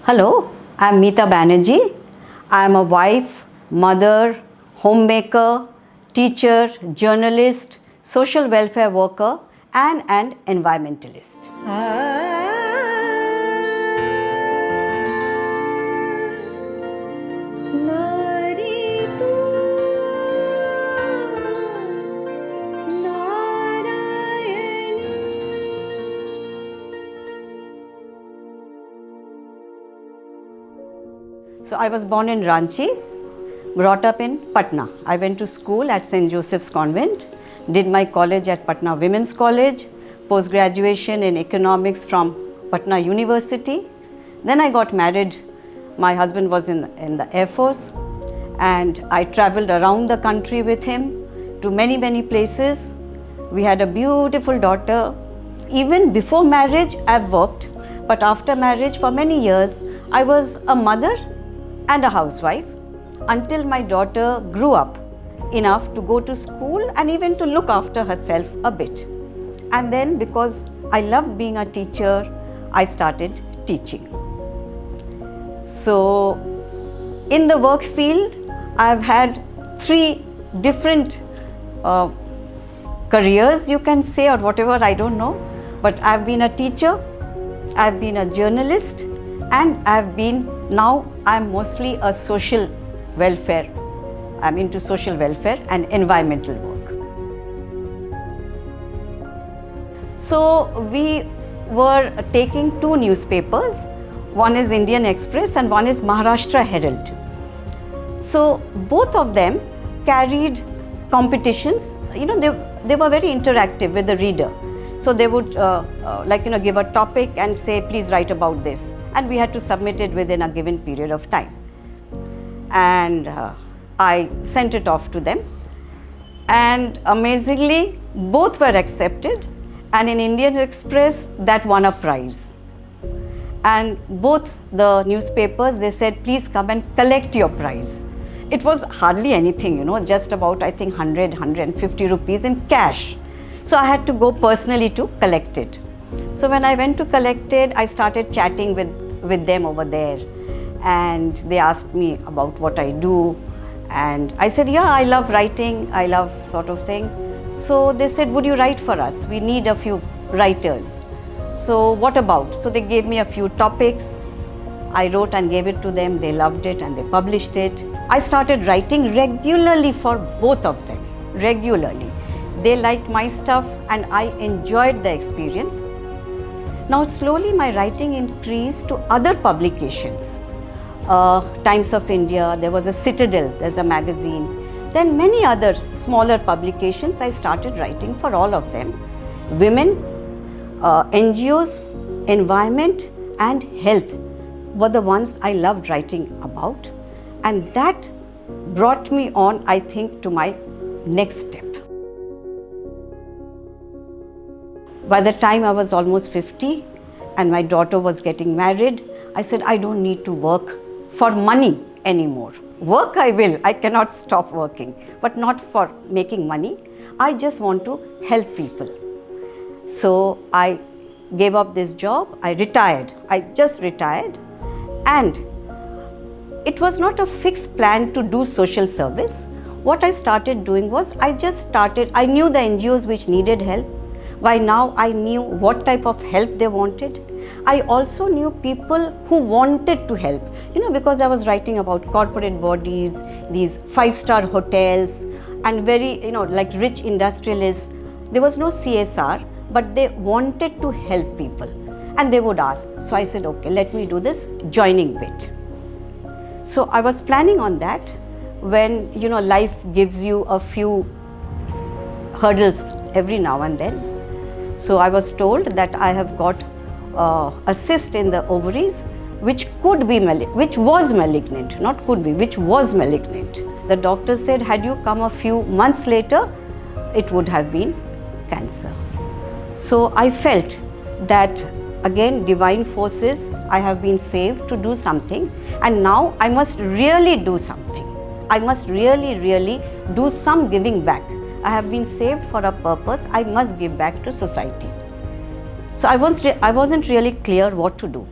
Hello, I am Mita Banerjee. I am a wife, mother, homemaker, teacher, journalist, social welfare worker and an environmentalist. Naari Tu Narayani. So I was born in Ranchi, brought up in Patna. I went to school at St. Joseph's Convent, did my college at Patna Women's College, post-graduation in economics from Patna University. Then I got married. My husband was in the Air Force and I traveled around the country with him to many places. We had a beautiful daughter. Even before marriage, I've worked, but after marriage for many years, I was a mother and a housewife until my daughter grew up enough to go to school and even to look after herself a bit. And then because I loved being a teacher, I started teaching. So in the work field, I've had 3 different careers, you can say, or whatever, I don't know. But I've been a teacher, I've been a journalist, and now I'm mostly a social welfare. I'm into social welfare and environmental work. So we were taking 2 newspapers. One is Indian Express and one is Maharashtra Herald. So both of them carried competitions. You know, they were very interactive with the reader. So they would give a topic and say, please write about this. And we had to submit it within a given period of time. And I sent it off to them. And amazingly, both were accepted. And in Indian Express, that won a prize. And both the newspapers, they said, please come and collect your prize. It was hardly anything, you know, just about, I think, 150 rupees in cash. So I had to go personally to collect it. So when I went to collect it, I started chatting with them over there. And they asked me about what I do. And I said, yeah, I love writing, I love sort of thing. So they said, would you write for us? We need a few writers. So what about? So they gave me a few topics. I wrote and gave it to them. They loved it and they published it. I started writing regularly for both of them, regularly. They liked my stuff and I enjoyed the experience. Now slowly my writing increased to other publications. Times of India, there was a Citadel, there's a magazine. Then many other smaller publications, I started writing for all of them. Women, NGOs, environment and health were the ones I loved writing about. And that brought me on, I think, to my next step. By the time I was almost 50 and my daughter was getting married, I said, I don't need to work for money anymore. Work I will, I cannot stop working, but not for making money. I just want to help people. So I gave up this job, I retired. I just retired, and it was not a fixed plan to do social service. What I started doing was, I knew the NGOs which needed help. By now I knew what type of help they wanted. I also knew people who wanted to help, you know, because I was writing about corporate bodies, these 5-star hotels and very, you know, like rich industrialists. There was no CSR, but they wanted to help people and they would ask. So I said, okay, let me do this joining bit. So I was planning on that when, you know, life gives you a few hurdles every now and then. So I was told that I have got a cyst in the ovaries which was malignant, not could be, which was malignant. The doctor said, had you come a few months later, it would have been cancer. So I felt that again, divine forces, I have been saved to do something, and now I must really do something. I must really do some giving back. I have been saved for a purpose. I must give back to society. So I wasn't really clear what to do.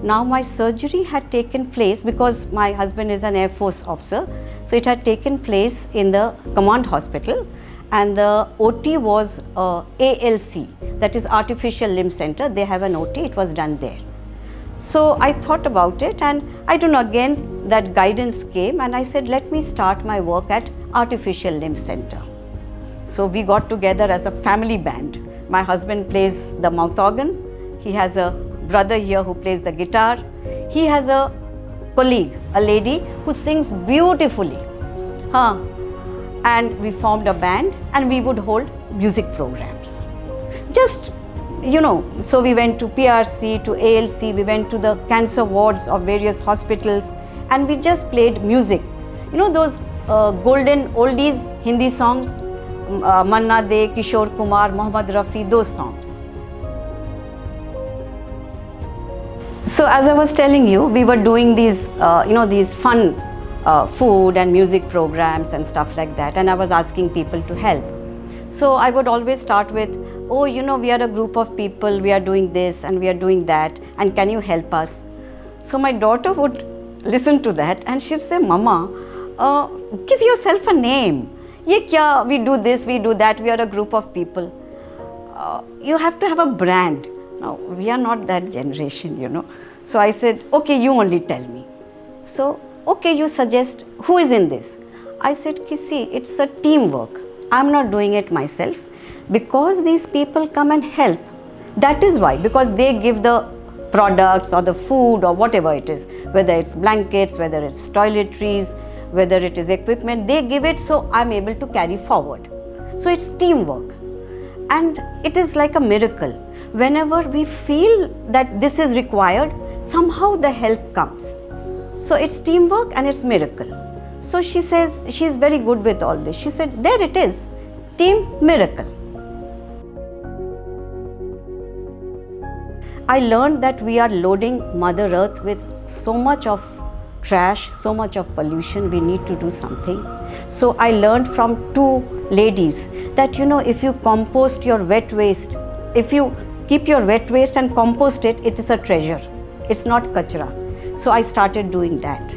Now my surgery had taken place because my husband is an Air Force officer. So it had taken place in the command hospital, and the OT was ALC, that is Artificial Limb Center. They have an OT, it was done there. So I thought about it, and I don't know, again that guidance came, and I said, let me start my work at Artificial Limb Center. So we got together as a family band. My husband plays the mouth organ. He has a brother here who plays the guitar. He has a colleague, a lady who sings beautifully. And we formed a band, and we would hold music programs. Just, so we went to PRC, to ALC, we went to the cancer wards of various hospitals, and we just played music. Those golden oldies Hindi songs, Manna De, Kishore Kumar, Mohammad Rafi, those songs. So as I was telling you, we were doing these, these fun food and music programs and stuff like that, and I was asking people to help. So I would always start with, oh, we are a group of people, we are doing this and we are doing that, and can you help us? So my daughter would listen to that, and she'd say, Mama, give yourself a name. Ye kya, we do this, we do that, we are a group of people. You have to have a brand. Now, we are not that generation, So I said, okay, you only tell me. So, okay, you suggest who is in this. I said, see, it's a teamwork. I'm not doing it myself, because these people come and help. That is why, because they give the products or the food or whatever it is, whether it's blankets, whether it's toiletries, whether it is equipment, they give it, so I'm able to carry forward. So it's teamwork, and it is like a miracle. Whenever we feel that this is required, somehow the help comes. So it's teamwork and it's miracle. So she says, she is very good with all this. She said, there it is, team miracle. I learned that we are loading Mother Earth with so much of trash, so much of pollution, we need to do something. So I learned from two ladies that, if you compost your wet waste, if you keep your wet waste and compost it, it is a treasure. It's not kachra. So I started doing that.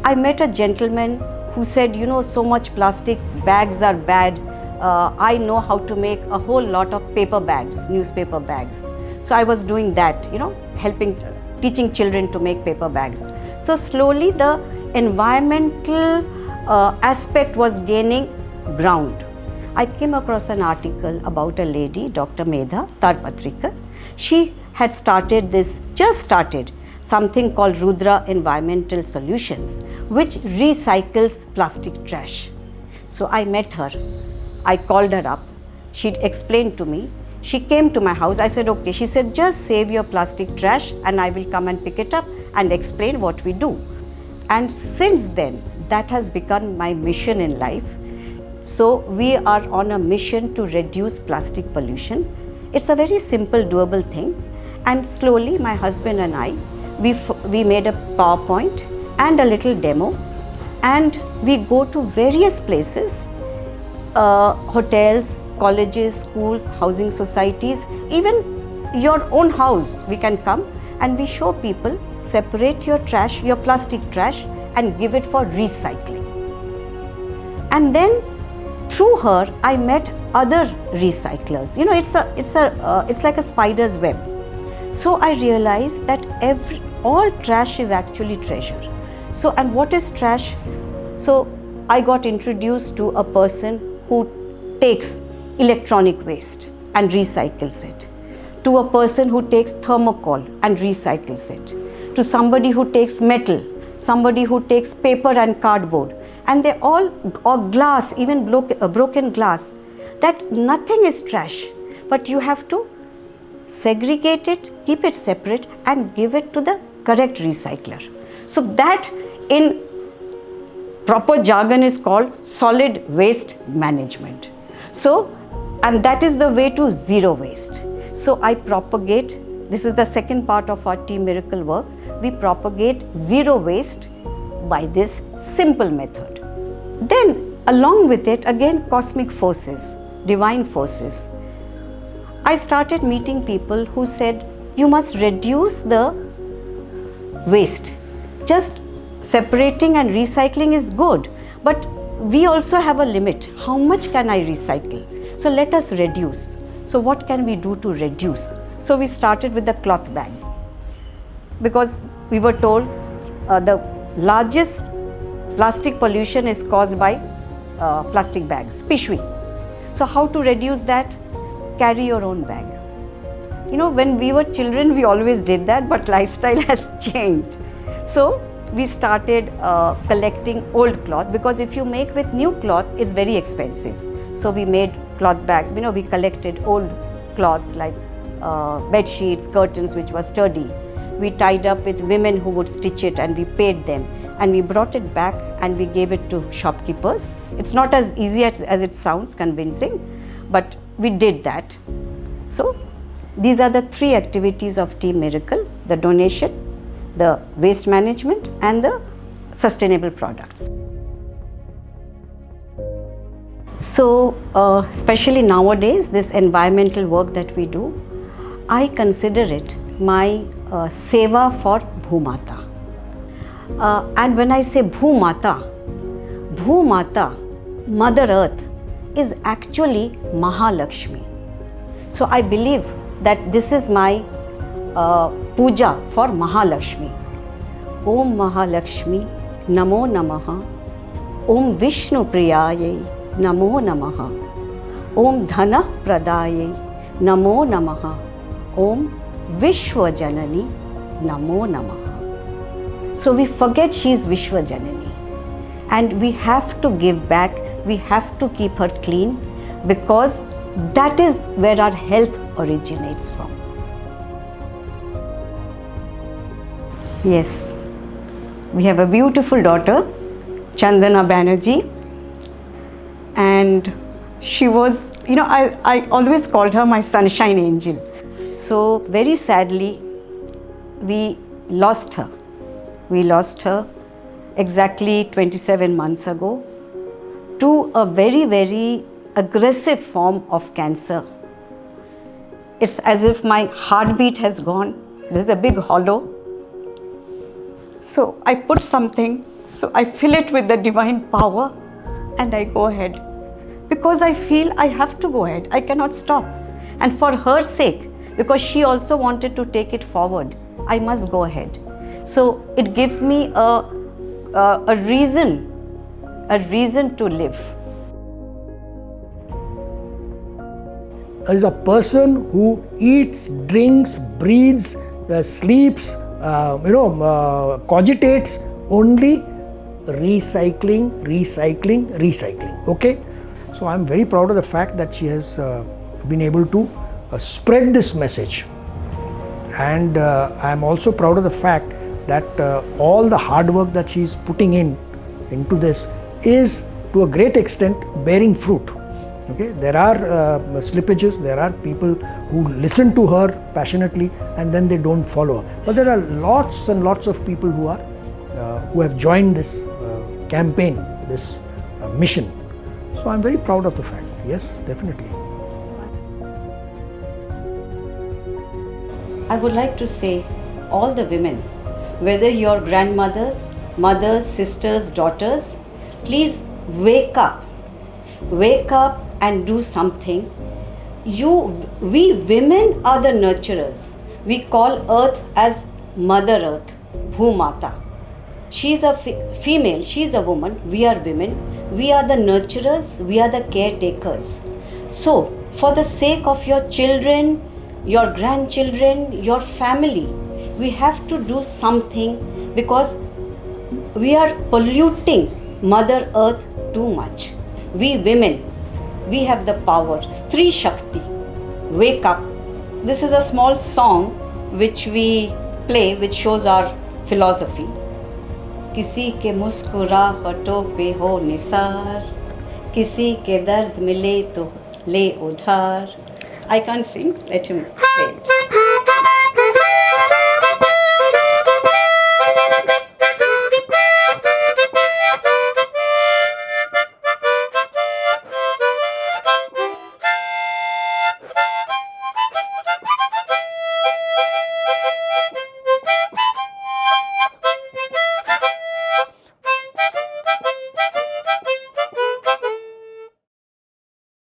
I met a gentleman who said, so much plastic bags are bad. I know how to make a whole lot of paper bags, newspaper bags. So I was doing that, teaching children to make paper bags. So slowly the environmental aspect was gaining ground. I came across an article about a lady, Dr. Medha Tarpatrikar. She had just started something called Rudra Environmental Solutions, which recycles plastic trash. So I met her. I called her up. She'd explained to me. She came to my house. I said, okay. She said, just save your plastic trash and I will come and pick it up and explain what we do. And since then, that has become my mission in life. So we are on a mission to reduce plastic pollution. It's a very simple, doable thing. And slowly, my husband and I, we made a PowerPoint and a little demo. And we go to various places, hotels, colleges, schools, housing societies, even your own house, we can come and we show people, separate your trash, your plastic trash, and give it for recycling. And then through her, I met other recyclers. It's like a spider's web. So I realized that all trash is actually treasure. So, and what is trash? So I got introduced to a person who takes electronic waste and recycles it, to a person who takes thermocol and recycles it, to somebody who takes metal, somebody who takes paper and cardboard, and they all, or glass, even broken glass, that nothing is trash, but you have to segregate it, keep it separate and give it to the correct recycler. So that in proper jargon is called solid waste management. So, and that is the way to zero waste. So I propagate, this is the second part of our Team Miracle work, we propagate zero waste by this simple method. Then along with it, again, cosmic forces, divine forces. I started meeting people who said, you must reduce the waste. Just separating and recycling is good, but we also have a limit. How much can I recycle? So let us reduce. So what can we do to reduce? So we started with the cloth bag, because we were told the largest plastic pollution is caused by plastic bags, pishwi. So how to reduce that? Carry your own bag. You know, when we were children, we always did that, but lifestyle has changed. So we started collecting old cloth, because if you make with new cloth, it's very expensive. So we made cloth bag. You know, we collected old cloth like bed sheets, curtains, which was sturdy. We tied up with women who would stitch it, and we paid them. And we brought it back and we gave it to shopkeepers. It's not as easy as it sounds convincing, but we did that. So these are the 3 activities of Team Miracle: the donation, the waste management, and the sustainable products. So especially nowadays, this environmental work that we do, I consider it my seva for Bhoomata. And when I say Bhoomata, Mother Earth, is actually Mahalakshmi. So I believe that this is my puja for Mahalakshmi. Om Mahalakshmi Namo Namaha. Om Vishnu Priyayai Namo Namaha. Om Dhana Pradayai Namo Namaha. Om Vishwa Janani Namo Namaha. So we forget she is Vishwa Janani, and we have to give back, we have to keep her clean, because that is where our health originates from. Yes, we have a beautiful daughter, Chandana Banerjee, and she was, you know, I always called her my sunshine angel. So very sadly, we lost her. We lost her exactly 27 months ago to a very, very aggressive form of cancer. It's as if my heartbeat has gone. There's a big hollow. So I put something, so I fill it with the divine power, and I go ahead. Because I feel I have to go ahead. I cannot stop. And for her sake, because she also wanted to take it forward, I must go ahead. So it gives me a reason to live. As a person who eats, drinks, breathes, sleeps, cogitates only recycling. Okay, so I'm very proud of the fact that she has been able to spread this message, and I'm also proud of the fact that all the hard work that she's putting into this is to a great extent bearing fruit. Okay, there are slippages, there are people who listen to her passionately and then they don't follow her. But there are lots and lots of people who have joined this campaign, this mission. So I'm very proud of the fact. Yes, definitely. I would like to say, all the women, whether you're grandmothers, mothers, sisters, daughters, please wake up and do something. We women are the nurturers. We call earth as Mother Earth, Bhoomata. She is a female, she is a woman, we are women. We are the nurturers, we are the caretakers. So, for the sake of your children, your grandchildren, your family, we have to do something, because we are polluting Mother Earth too much. We women, we have the power. Stri Shakti, wake up. This is a small song which we play, which shows our philosophy. किसी के मुस्कुराहटों पे हो निसार, किसी के दर्द मिले तो ले उधार. I can't sing, let him say it.